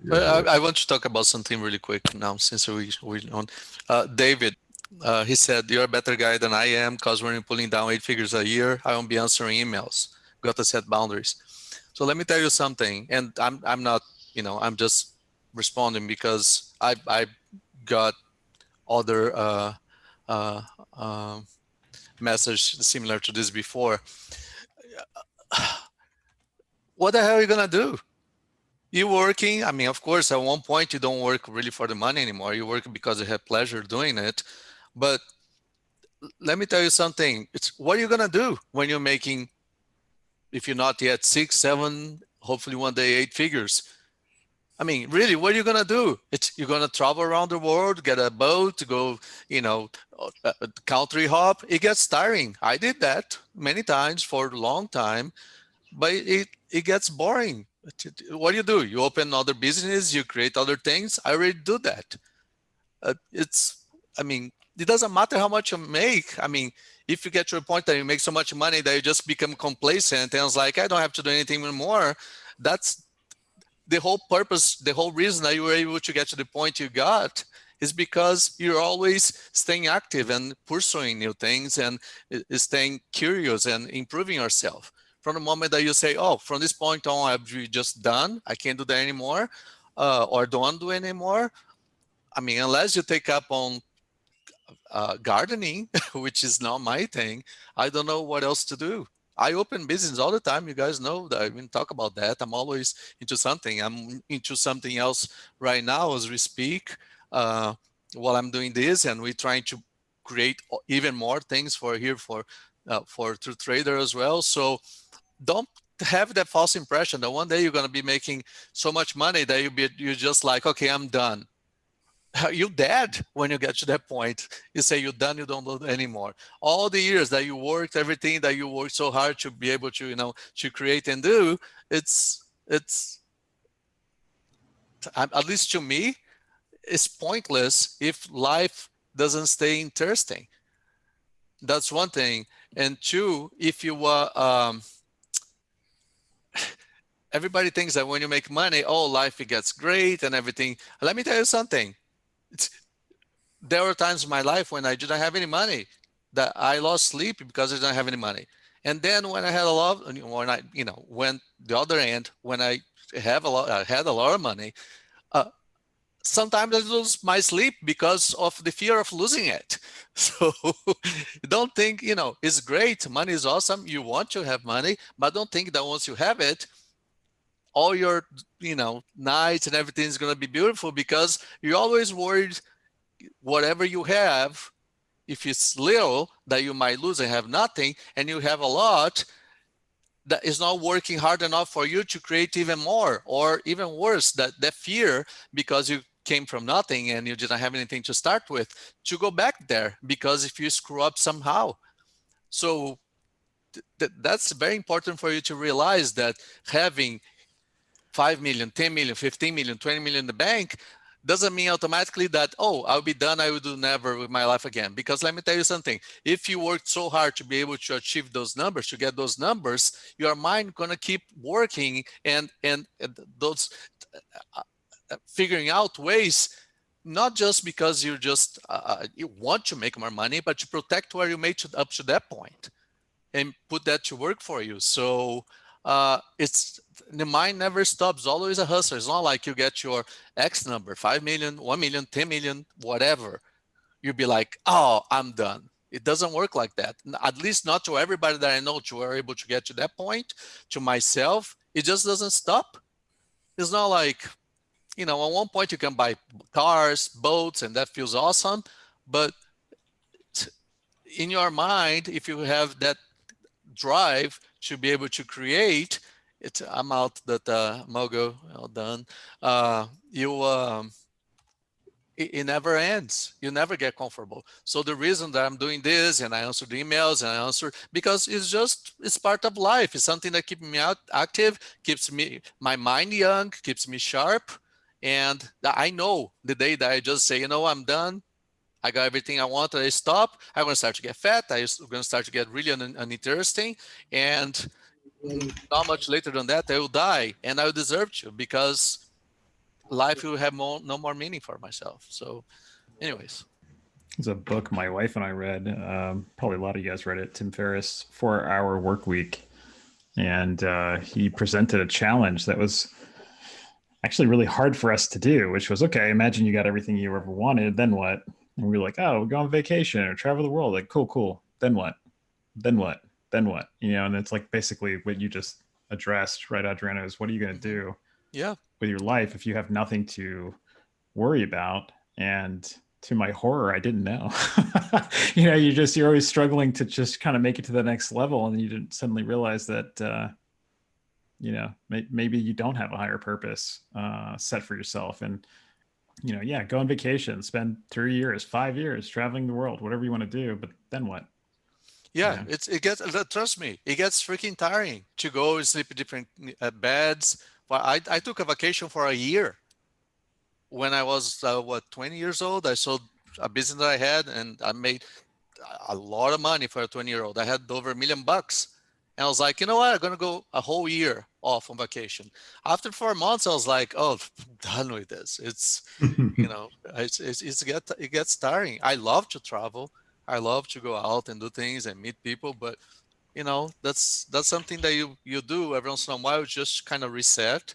But I want to talk about something really quick now, since we on. David, he said, "You're a better guy than I am, because when you're pulling down 8 figures a year, I won't be answering emails. Got to set boundaries." So let me tell you something, and I'm not, I'm just responding because I got other uh, uh, message similar to this before. What the hell are you gonna do? You working, I mean, of course, at one point you don't work really for the money anymore. You work because you have pleasure doing it. But let me tell you something. It's what are you gonna do when you're making, if you're not yet 6, 7, hopefully one day 8 figures? I mean, really, what are you gonna do? You're gonna travel around the world, get a boat, go, country hop. It gets tiring. I did that many times for a long time, but it gets boring. What do? You open other business, you create other things. I already do that. I mean, it doesn't matter how much you make. I mean, if you get to a point that you make so much money that you just become complacent and it's like, I don't have to do anything anymore. That's the whole purpose, the whole reason that you were able to get to the point you got is because you're always staying active and pursuing new things and staying curious and improving yourself. From the moment that you say, oh, from this point on, I've just done, I can't do that anymore, or don't want to do anymore. I mean, unless you take up on gardening, which is not my thing, I don't know what else to do. I open business all the time. You guys know that I even talk about that. I'm always into something. I'm into something else right now as we speak. While I'm doing this, and we're trying to create even more things for here for True Trader as well. So don't have that false impression that one day you're going to be making so much money that you're just like, okay, I'm done. You're dead when you get to that point. You say you're done, you don't do it anymore. All the years that you worked, everything that you worked so hard to be able to, to create and do, it's at least to me, it's pointless if life doesn't stay interesting. That's one thing. And two, if you everybody thinks that when you make money, oh, life it gets great and everything. Let me tell you something. There were times in my life when I didn't have any money, that I lost sleep because I didn't have any money. And then when I had a lot, when when the other end, when I had a lot of money, uh, sometimes I lose my sleep because of the fear of losing it. So don't think, it's great. Money is awesome. You want to have money, but don't think that once you have it, all your, nights and everything is going to be beautiful, because you're always worried whatever you have, if it's little, that you might lose and have nothing, and you have a lot that is not working hard enough for you to create even more, or even worse, that fear, because you came from nothing and you didn't have anything to start with, to go back there, because if you screw up somehow. So that's very important for you to realize that having 5 million, 10 million, 15 million, 20 million in the bank doesn't mean automatically that, oh, I'll be done, I will do never with my life again. Because let me tell you something, if you worked so hard to be able to achieve those numbers, to get those numbers, your mind gonna keep working and those figuring out ways, not just because you just you want to make more money, but to protect where you made up to that point and put that to work for you. So it's the mind never stops, always a hustler. It's not like you get your X number, 5 million, 1 million, 10 million, whatever. You'll be like, oh, I'm done. It doesn't work like that. At least not to everybody that I know to are able to get to that point. To myself, it just doesn't stop. It's not like, at one point you can buy cars, boats, and that feels awesome. But in your mind, if you have that drive to be able to create it, I'm out that Mogo, well done. It never ends. You never get comfortable. So the reason that I'm doing this and I answer the emails and I answer, because it's part of life. It's something that keeps me active, keeps my mind young, keeps me sharp. And I know the day that I just say, I'm done, I got everything I want, I stop, I'm going to start to get fat. I'm going to start to get really uninteresting. And not much later than that, I will die. And I will deserve to, because life will have no more meaning for myself. So anyways. It's a book my wife and I read. Probably a lot of you guys read it. Tim Ferriss, 4 Hour Work Week. And he presented a challenge that was actually really hard for us to do, which was, okay, imagine you got everything you ever wanted. Then what? And we were like, oh, we'll go on vacation or travel the world. Like, cool, cool. Then what? Then what? Then what? And it's like basically what you just addressed, right, Adriano, is what are you going to Hmm. do Yeah. with your life if you have nothing to worry about? And to my horror, I didn't know. You're always struggling to just kind of make it to the next level, and you didn't suddenly realize that maybe you don't have a higher purpose set for yourself. And yeah, go on vacation, spend 3 years, 5 years traveling the world, whatever you want to do. But then what? Yeah, Yeah. it gets, trust me, it gets freaking tiring to go and sleep in different beds. Well, I took a vacation for a year when I was 20 years old. I sold a business that I had, and I made a lot of money for a 20-year-old. I had over $1 million. And I was like, you know what? I'm gonna go a whole year off on vacation. After 4 months, I was like, oh, I'm done with this. It gets tiring. I love to travel. I love to go out and do things and meet people, but that's something that you do every once in a while, just kind of reset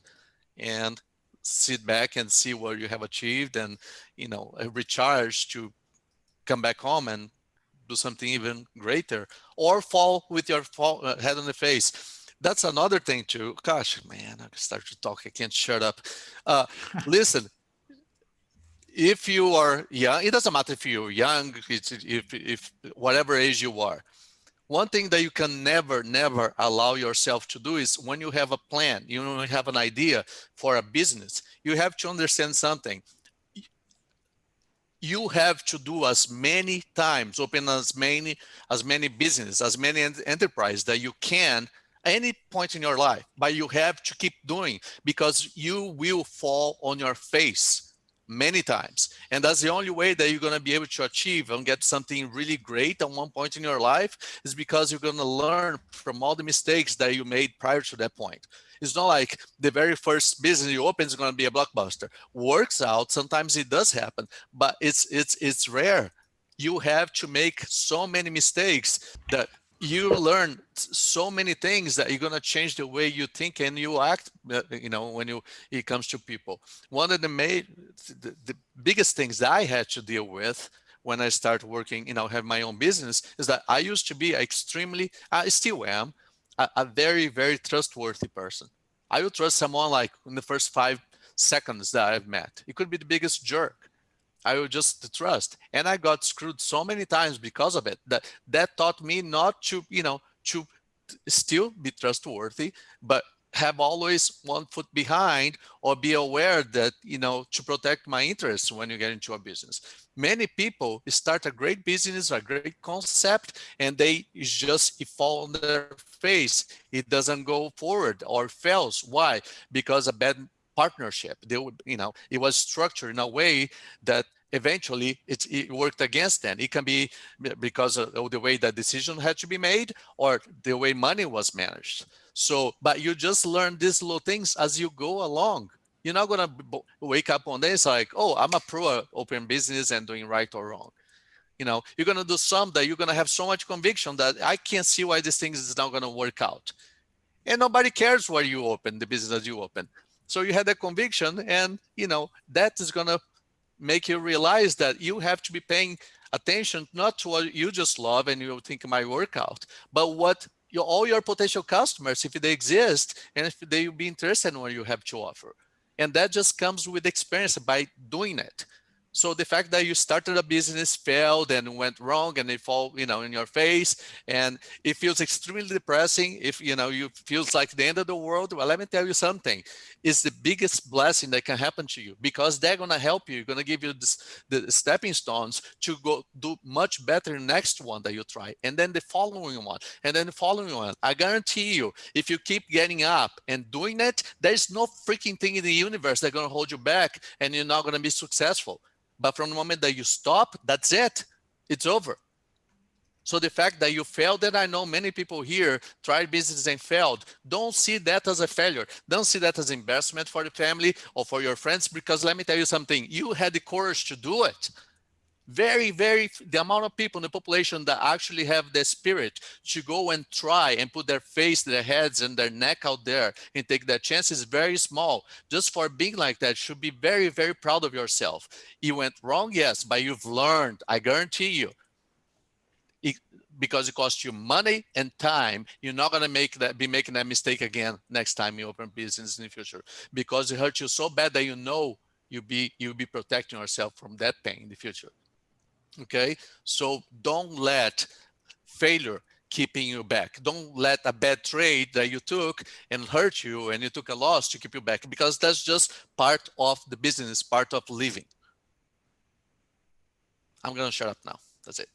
and sit back and see what you have achieved, and recharge to come back home and do something even greater, or fall with your head on the face. That's another thing too. Gosh, man, I start to talk. I can't shut up. Uh, Listen, if you are young, it doesn't matter if you're young, if whatever age you are. One thing that you can never allow yourself to do is, when you have a plan, you have an idea for a business, you have to understand something. You have to do as many times, open as many business, as many enterprise that you can any point in your life, but you have to keep doing, because you will fall on your face many times, and that's the only way that you're going to be able to achieve and get something really great at one point in your life, is because you're going to learn from all the mistakes that you made prior to that point. It's not like the very first business you open is going to be a blockbuster. Works out, sometimes it does happen, but it's rare. You have to make so many mistakes that you learn so many things that you're going to change the way you think and you act, when it comes to people. One of the biggest things that I had to deal with when I started working, have my own business, is that I used to be extremely, I still am, a very, very trustworthy person. I will trust someone like in the first 5 seconds that I've met. It could be the biggest jerk. I will just trust. And I got screwed so many times because of it, that taught me not to, to still be trustworthy, but have always one foot behind, or be aware that, to protect my interests when you get into a business. Many people start a great business, a great concept, and they just fall on their face. It doesn't go forward or fails. Why? Because a bad partnership. It was structured in a way that eventually it worked against them. It can be because of the way that decision had to be made, or the way money was managed. So, but you just learn these little things as you go along. You're not gonna wake up one day, it's like, oh, I'm a pro at open business and doing right or wrong. You're gonna do some that you're gonna have so much conviction that I can't see why this thing is not gonna work out. And nobody cares where you open the business that you open. So you had that conviction, and that is gonna make you realize that you have to be paying attention not to what you just love and you think might work out, but what all your potential customers, if they exist, and if they will be interested in what you have to offer. And that just comes with experience by doing it. So the fact that you started a business, failed, and went wrong, and it fall, in your face, and it feels extremely depressing. If you feels like the end of the world, well, let me tell you something. It's the biggest blessing that can happen to you, because they're gonna help you. Gonna give you the stepping stones to go do much better in the next one that you try, and then the following one, and then the following one. I guarantee you, if you keep getting up and doing it, there's no freaking thing in the universe that's gonna hold you back, and you're not gonna be successful. But from the moment that you stop, that's it. It's over. So the fact that you failed, and I know many people here tried business and failed, don't see that as a failure. Don't see that as investment for the family or for your friends, because let me tell you something, you had the courage to do it. The amount of people in the population that actually have the spirit to go and try and put their face, their heads, and their neck out there and take that chance is very small. Just for being like that, you should be very, very proud of yourself. You went wrong, yes, but you've learned. I guarantee you, it, because it costs you money and time, you're not going to be making that mistake again next time you open business in the future, because it hurt you so bad that you'll be protecting yourself from that pain in the future. Okay, so don't let failure keeping you back. Don't let a bad trade that you took and hurt you and you took a loss to keep you back, because that's just part of the business, part of living. I'm going to shut up now. That's it.